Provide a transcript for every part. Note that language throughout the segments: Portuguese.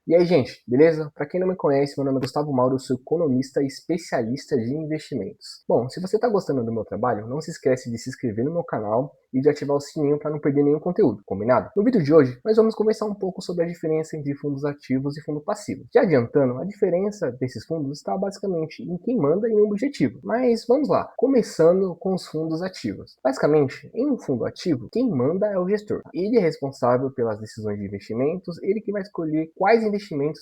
E aí, gente, beleza? Para quem não me conhece, meu nome é Gustavo Mauro, eu sou economista e especialista de investimentos. Bom, se você está gostando do meu trabalho, não se esquece de se inscrever no meu canal e de ativar o sininho para não perder nenhum conteúdo, combinado? No vídeo de hoje, nós vamos conversar um pouco sobre a diferença entre fundos ativos e fundo passivo. Já adiantando, a diferença desses fundos está basicamente em quem manda e no objetivo. Mas vamos lá, começando com os fundos ativos. Basicamente, em um fundo ativo, quem manda é o gestor. Ele é responsável pelas decisões de investimentos, ele que vai escolher quais investimentos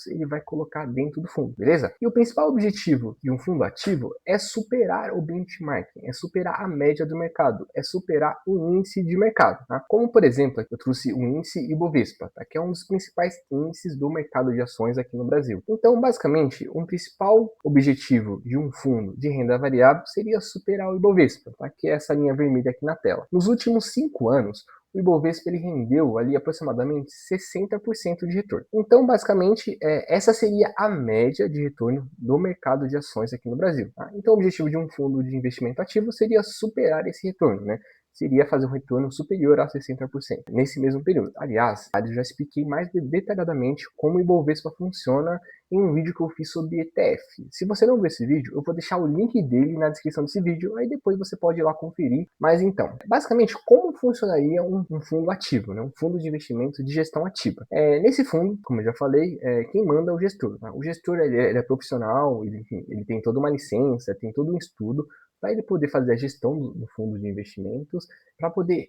ele vai colocar dentro do fundo, beleza? E o principal objetivo de um fundo ativo é superar o benchmarking, é superar a média do mercado, é superar o índice de mercado, tá? Como, por exemplo, eu trouxe o índice Ibovespa, tá? Que é um dos principais índices do mercado de ações aqui no Brasil. Então, basicamente, um principal objetivo de um fundo de renda variável seria superar o Ibovespa, tá? Que é essa linha vermelha aqui na tela. Nos últimos 5 anos, o Ibovespa ele rendeu ali aproximadamente 60% de retorno. Então, basicamente, essa seria a média de retorno do mercado de ações aqui no Brasil. Tá? Então, o objetivo de um fundo de investimento ativo seria superar esse retorno, né? Seria fazer um retorno superior a 60% nesse mesmo período. Aliás, eu já expliquei mais detalhadamente como o Ibovespa funciona em um vídeo que eu fiz sobre ETF. Se você não viu esse vídeo, eu vou deixar o link dele na descrição desse vídeo, aí depois você pode ir lá conferir. Mas então, basicamente, como funcionaria um fundo ativo, né? Um fundo de investimento de gestão ativa? Nesse fundo, como eu já falei, quem manda é o gestor. Tá? O gestor ele é profissional, ele tem toda uma licença, tem todo um estudo para ele poder fazer a gestão do fundo de investimentos, para poder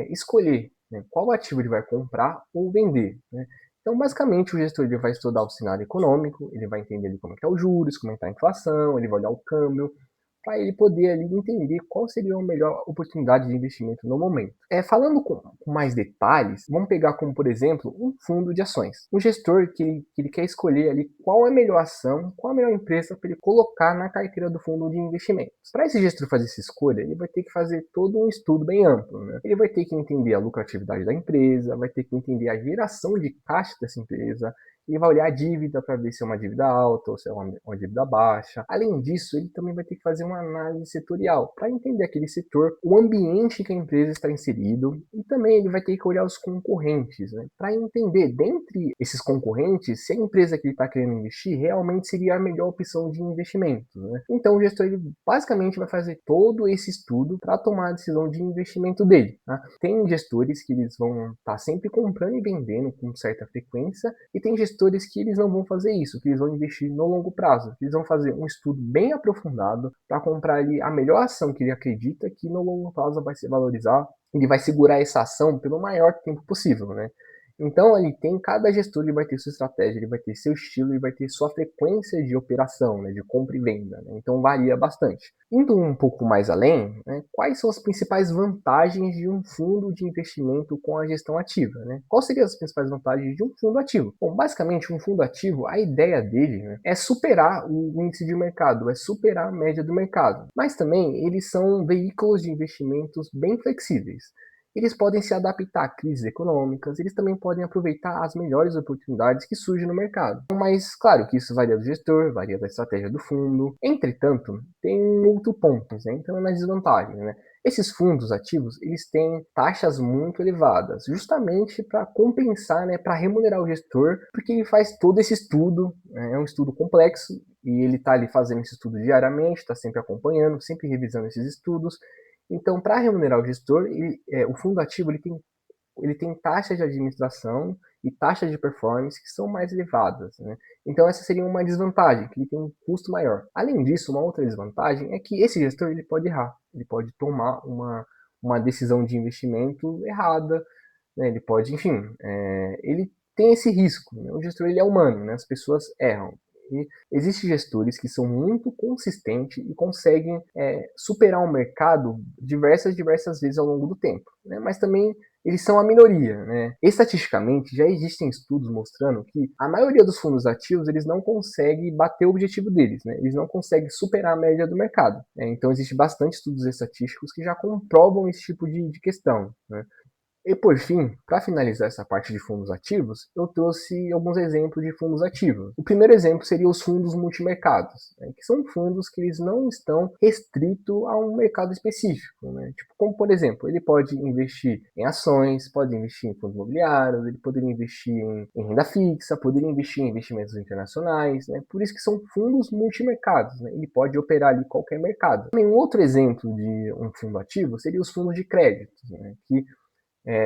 escolher, né, qual ativo ele vai comprar ou vender, né? Então, basicamente, o gestor ele vai estudar o cenário econômico, ele vai entender ali como é que é os juros, como é que está a inflação, ele vai olhar o câmbio, para ele poder ali entender qual seria a melhor oportunidade de investimento no momento. Falando com mais detalhes, vamos pegar como, por exemplo, um fundo de ações. Um gestor que ele quer escolher ali qual é a melhor ação, qual é a melhor empresa para ele colocar na carteira do fundo de investimentos. Para esse gestor fazer essa escolha, ele vai ter que fazer todo um estudo bem amplo, né? Ele vai ter que entender a lucratividade da empresa, vai ter que entender a geração de caixa dessa empresa, ele vai olhar a dívida para ver se é uma dívida alta ou se é uma dívida baixa. Além disso, ele também vai ter que fazer uma análise setorial para entender aquele setor, o ambiente que a empresa está inserido, e também ele vai ter que olhar os concorrentes, né, para entender dentre esses concorrentes se a empresa que ele está querendo investir realmente seria a melhor opção de investimento, né? Então o gestor ele basicamente vai fazer todo esse estudo para tomar a decisão de investimento dele. Tá? Tem gestores que eles vão estar sempre comprando e vendendo com certa frequência, e tem gestores que eles não vão fazer isso, que eles vão investir no longo prazo, eles vão fazer um estudo bem aprofundado para comprar ali a melhor ação que ele acredita que no longo prazo vai se valorizar, ele vai segurar essa ação pelo maior tempo possível, né? Então, ali tem cada gestor, ele vai ter sua estratégia, ele vai ter seu estilo, ele vai ter sua frequência de operação, né, de compra e venda. Né? Então, varia bastante. Indo um pouco mais além, né, quais são as principais vantagens de um fundo de investimento com a gestão ativa? Né? Quais seriam as principais vantagens de um fundo ativo? Bom, basicamente, um fundo ativo, a ideia dele, né, é superar o índice de mercado, é superar a média do mercado. Mas também, eles são veículos de investimentos bem flexíveis. Eles podem se adaptar a crises econômicas, eles também podem aproveitar as melhores oportunidades que surgem no mercado. Mas, claro que isso varia do gestor, varia da estratégia do fundo. Entretanto, tem um outro ponto, né? Então é uma desvantagem, né? Esses fundos ativos, eles têm taxas muito elevadas, justamente para compensar, né, para remunerar o gestor, porque ele faz todo esse estudo, né, é um estudo complexo, e ele está ali fazendo esse estudo diariamente, está sempre acompanhando, sempre revisando esses estudos. Então, para remunerar o gestor, o fundo ativo ele tem taxas de administração e taxas de performance que são mais elevadas. Né? Então, essa seria uma desvantagem, que ele tem um custo maior. Além disso, uma outra desvantagem é que esse gestor ele pode errar, ele pode tomar uma decisão de investimento errada, né? Ele pode, enfim, ele tem esse risco. Né? O gestor ele é humano, né? As pessoas erram. E existem gestores que são muito consistentes e conseguem superar o mercado diversas vezes ao longo do tempo. Né? Mas também eles são a minoria. Né? Estatisticamente, já existem estudos mostrando que a maioria dos fundos ativos eles não conseguem bater o objetivo deles. Né? Eles não conseguem superar a média do mercado. Né? Então, existe bastante estudos estatísticos que já comprovam esse tipo de questão. Né? E por fim, para finalizar essa parte de fundos ativos, eu trouxe alguns exemplos de fundos ativos. O primeiro exemplo seria os fundos multimercados, né, que são fundos que eles não estão restritos a um mercado específico, né? Tipo, como por exemplo, ele pode investir em ações, pode investir em fundos imobiliários, ele poderia investir em renda fixa, poderia investir em investimentos internacionais, né? Por isso que são fundos multimercados, né? Ele pode operar ali qualquer mercado. Também um outro exemplo de um fundo ativo seria os fundos de crédito, né? Que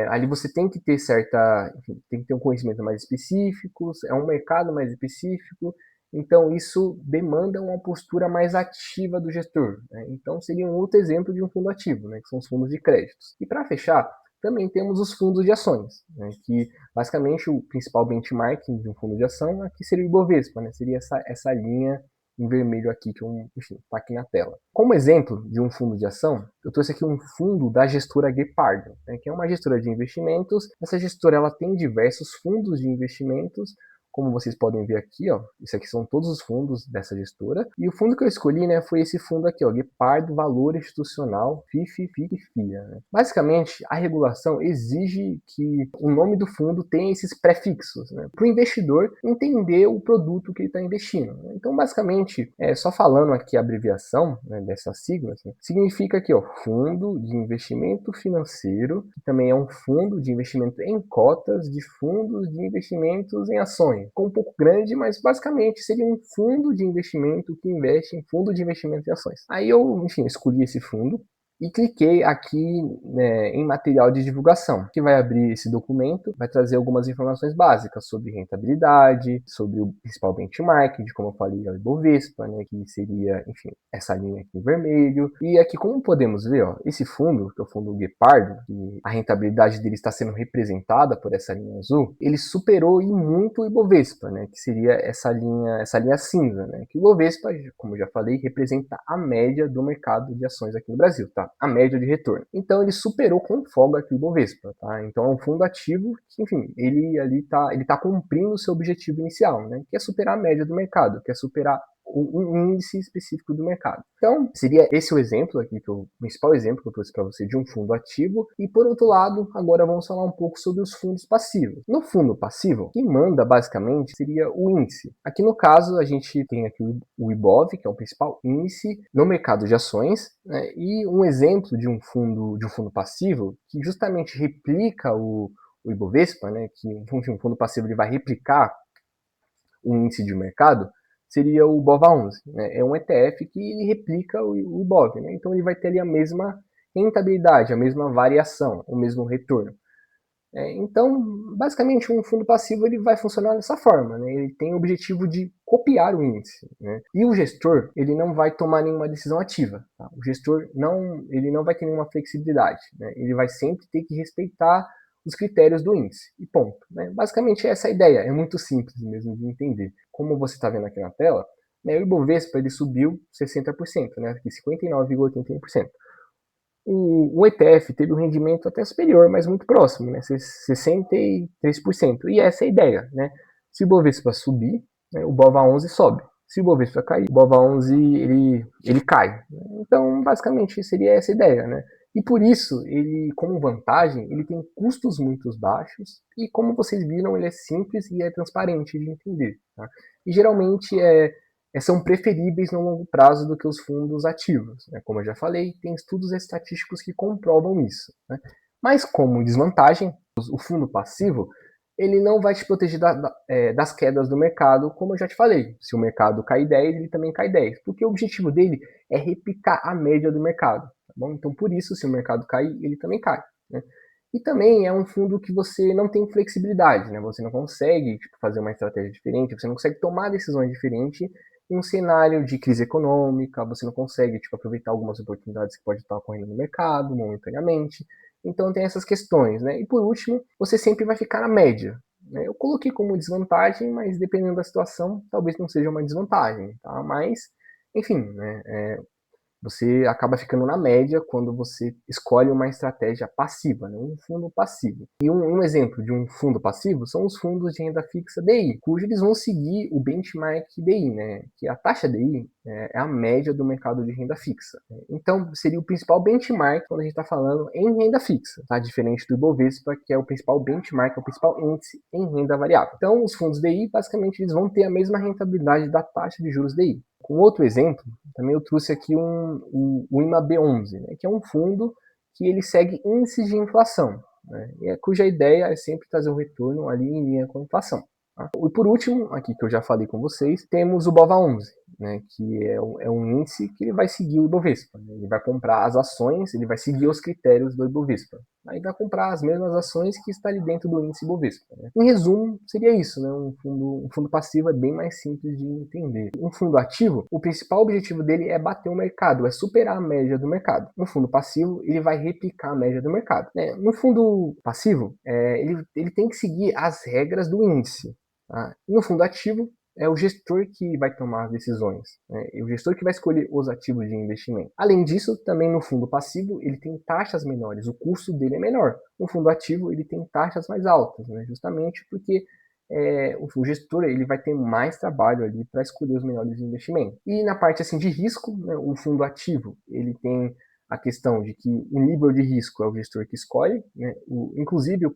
ali você tem que ter enfim, tem que ter um conhecimento mais específico, é um mercado mais específico, então isso demanda uma postura mais ativa do gestor, né? Então seria um outro exemplo de um fundo ativo, né? Que são os fundos de créditos. E para fechar, também temos os fundos de ações, né? Que basicamente o principal benchmarking de um fundo de ação aqui seria o Ibovespa, né? Seria essa linha em vermelho aqui, que enfim, está aqui na tela. Como exemplo de um fundo de ação, eu trouxe aqui um fundo da gestora Guepardo, né, que é uma gestora de investimentos. Essa gestora ela tem diversos fundos de investimentos, como vocês podem ver aqui, ó, isso aqui são todos os fundos dessa gestora. E o fundo que eu escolhi, né, foi esse fundo aqui, ó, Guepardo Valor Institucional FIA. Né? Basicamente, a regulação exige que o nome do fundo tenha esses prefixos, né, para o investidor entender o produto que ele está investindo. Né? Então, basicamente, só falando aqui a abreviação, né, dessas siglas, né, significa aqui, ó, Fundo de Investimento Financeiro, que também é um fundo de investimento em cotas de fundos de investimentos em ações. Ficou um pouco grande, mas basicamente seria um fundo de investimento que investe em fundo de investimento em ações. Aí eu, enfim, escolhi esse fundo e cliquei aqui, né, em material de divulgação, que vai abrir esse documento, vai trazer algumas informações básicas sobre rentabilidade, sobre o principal benchmark, de como eu falei, o Ibovespa, né, que seria, enfim, essa linha aqui em vermelho. E aqui, como podemos ver, ó, esse fundo, que é o fundo Guepardo, que a rentabilidade dele está sendo representada por essa linha azul, ele superou e muito o Ibovespa, né, que seria essa linha cinza, né, que o Ibovespa, como eu já falei, representa a média do mercado de ações aqui no Brasil, tá? A média de retorno. Então ele superou com folga aqui o Bovespa, tá? Então é um fundo ativo que, enfim, ele tá cumprindo o seu objetivo inicial, né? Que é superar a média do mercado, que é superar um índice específico do mercado. Então, seria esse o exemplo aqui, o principal exemplo que eu trouxe para você de um fundo ativo. E por outro lado, agora vamos falar um pouco sobre os fundos passivos. No fundo passivo, quem manda basicamente seria o índice. Aqui no caso, a gente tem aqui o Ibov, que é o principal índice no mercado de ações, né? E um exemplo de um fundo passivo que justamente replica o Ibovespa, né? Que um fundo passivo ele vai replicar o índice de mercado, seria o BOVA11. Né? É um ETF que replica o IBOV, né? Então ele vai ter ali a mesma rentabilidade, a mesma variação, o mesmo retorno. Então, basicamente, um fundo passivo ele vai funcionar dessa forma. Né? Ele tem o objetivo de copiar o índice. Né? E o gestor ele não vai tomar nenhuma decisão ativa. Tá? O gestor ele não vai ter nenhuma flexibilidade. Né? Ele vai sempre ter que respeitar os critérios do índice. E ponto. Né? Basicamente, essa é a ideia. É muito simples mesmo de entender. Como você está vendo aqui na tela, né, o Ibovespa ele subiu 60%, né, 59,81%. O ETF teve um rendimento até superior, mas muito próximo, né? 63%. E essa é a ideia, né? Se o Bovespa subir, né, o BOVA11 sobe. Se o Bovespa cair, o BOVA11 ele cai. Então, basicamente, seria essa a ideia, né? E por isso, ele, como vantagem, ele tem custos muito baixos e, como vocês viram, ele é simples e é transparente de entender. Tá? E geralmente são preferíveis no longo prazo do que os fundos ativos. Né? Como eu já falei, tem estudos estatísticos que comprovam isso. Né? Mas como desvantagem, o fundo passivo ele não vai te proteger das quedas do mercado, como eu já te falei. Se o mercado cai 10, ele também cai 10, porque o objetivo dele é replicar a média do mercado. Tá bom? Então, por isso, se o mercado cair, ele também cai. Né? E também é um fundo que você não tem flexibilidade, né? Você não consegue fazer uma estratégia diferente, você não consegue tomar decisões diferentes em um cenário de crise econômica, você não consegue aproveitar algumas oportunidades que pode estar ocorrendo no mercado momentaneamente. Então tem essas questões, né? E por último, você sempre vai ficar na média. Né? Eu coloquei como desvantagem, mas dependendo da situação, talvez não seja uma desvantagem, tá? Mas, enfim, né? Você acaba ficando na média quando você escolhe uma estratégia passiva, né? Um fundo passivo. E um exemplo de um fundo passivo são os fundos de renda fixa DI, cujo eles vão seguir o benchmark DI, né? Que a taxa DI é a média do mercado de renda fixa. Então, seria o principal benchmark quando a gente está falando em renda fixa, tá? Diferente do Ibovespa, que é o principal benchmark, é o principal índice em renda variável. Então, os fundos DI, basicamente, eles vão ter a mesma rentabilidade da taxa de juros DI. Com outro exemplo, também eu trouxe aqui o IMAB11, né, que é um fundo que ele segue índices de inflação, né, cuja ideia é sempre trazer um retorno ali em linha com a inflação. Tá? E por último, aqui que eu já falei com vocês, temos o BOVA11, né, que é um índice que ele vai seguir o Ibovespa. Né, ele vai comprar as ações, ele vai seguir os critérios do Ibovespa. Aí vai comprar as mesmas ações que está ali dentro do índice Ibovespa. Né. Em resumo, seria isso. Né, um fundo passivo é bem mais simples de entender. Um fundo ativo, o principal objetivo dele é bater o mercado, é superar a média do mercado. No fundo passivo, ele vai replicar a média do mercado. Né. No fundo passivo, ele tem que seguir as regras do índice. Tá? No fundo ativo, é o gestor que vai tomar as decisões, né? É o gestor que vai escolher os ativos de investimento. Além disso, também no fundo passivo, ele tem taxas menores, o custo dele é menor. No fundo ativo, ele tem taxas mais altas, né? Justamente porque o gestor ele vai ter mais trabalho ali para escolher os melhores investimentos. E na parte assim de risco, né, o fundo ativo, ele tem a questão de que o nível de risco é o gestor que escolhe, né? Inclusive,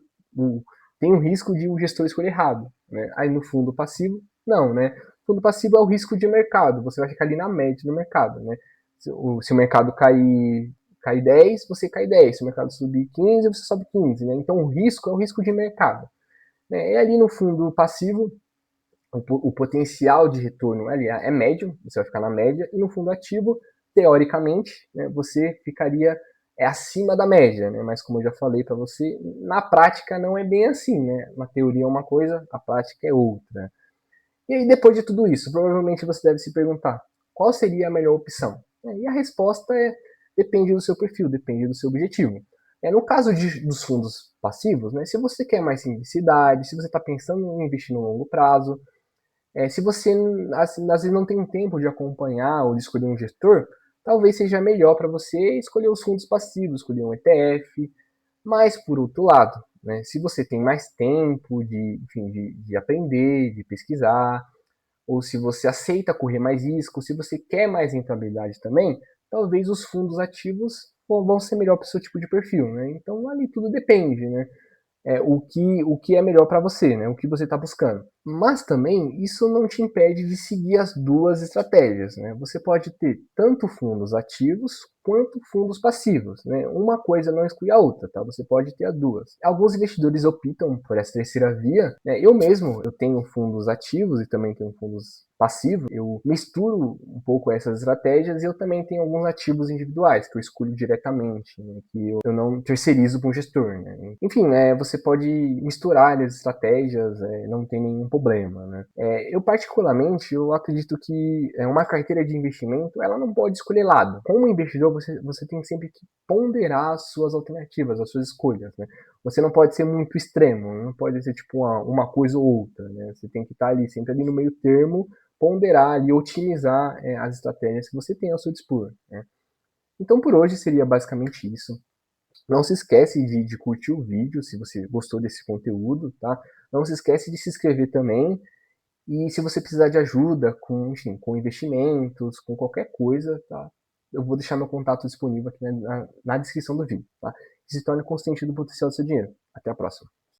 tem o risco de o gestor escolher errado. Né? Aí no fundo passivo, não, né? Fundo passivo é o risco de mercado, você vai ficar ali na média do mercado, né? Se o mercado cair 10, você cai 10. Se o mercado subir 15, você sobe 15, né? Então o risco é o risco de mercado. Né? E ali no fundo passivo, o potencial de retorno ali é médio, você vai ficar na média, e no fundo ativo, teoricamente, né, você ficaria acima da média, né? Mas como eu já falei para você, na prática não é bem assim, né? Na teoria é uma coisa, a prática é outra. E aí, depois de tudo isso, provavelmente você deve se perguntar, qual seria a melhor opção? E a resposta depende do seu perfil, depende do seu objetivo. No caso dos fundos passivos, né, se você quer mais simplicidade, se você está pensando em investir no longo prazo, se você assim, às vezes não tem tempo de acompanhar ou de escolher um gestor, talvez seja melhor para você escolher os fundos passivos, escolher um ETF. Mas, por outro lado, né, se você tem mais tempo enfim, de aprender, de pesquisar, ou se você aceita correr mais risco, se você quer mais rentabilidade também, talvez os fundos ativos vão ser melhor para o seu tipo de perfil. Né? Então, ali tudo depende. Né? O que é melhor para você, né? O que você está buscando. Mas também isso não te impede de seguir as duas estratégias. Né? Você pode ter tanto fundos ativos quanto fundos passivos. Né? Uma coisa não exclui a outra, tá? Você pode ter as duas. Alguns investidores optam por essa terceira via. Né? Eu mesmo, eu tenho fundos ativos e também tenho fundos passivos. Eu misturo um pouco essas estratégias e eu também tenho alguns ativos individuais que eu escolho diretamente, né? Que eu não terceirizo para um gestor. Né? Enfim, você pode misturar as estratégias, não tem nenhum problema. Né? Eu particularmente, eu acredito que uma carteira de investimento, ela não pode escolher lado. Como investidor, você tem sempre que ponderar as suas alternativas, as suas escolhas. Né? Você não pode ser muito extremo, não pode ser tipo uma coisa ou outra. Né? Você tem que estar ali, sempre ali no meio termo, ponderar e otimizar as estratégias que você tem ao seu dispor. Né? Então, por hoje seria basicamente isso. Não se esquece de curtir o vídeo se você gostou desse conteúdo, tá? Não se esquece de se inscrever também. E se você precisar de ajuda enfim, com investimentos, com qualquer coisa, tá? Eu vou deixar meu contato disponível aqui na descrição do vídeo, tá? E se torne consciente do potencial do seu dinheiro. Até a próxima.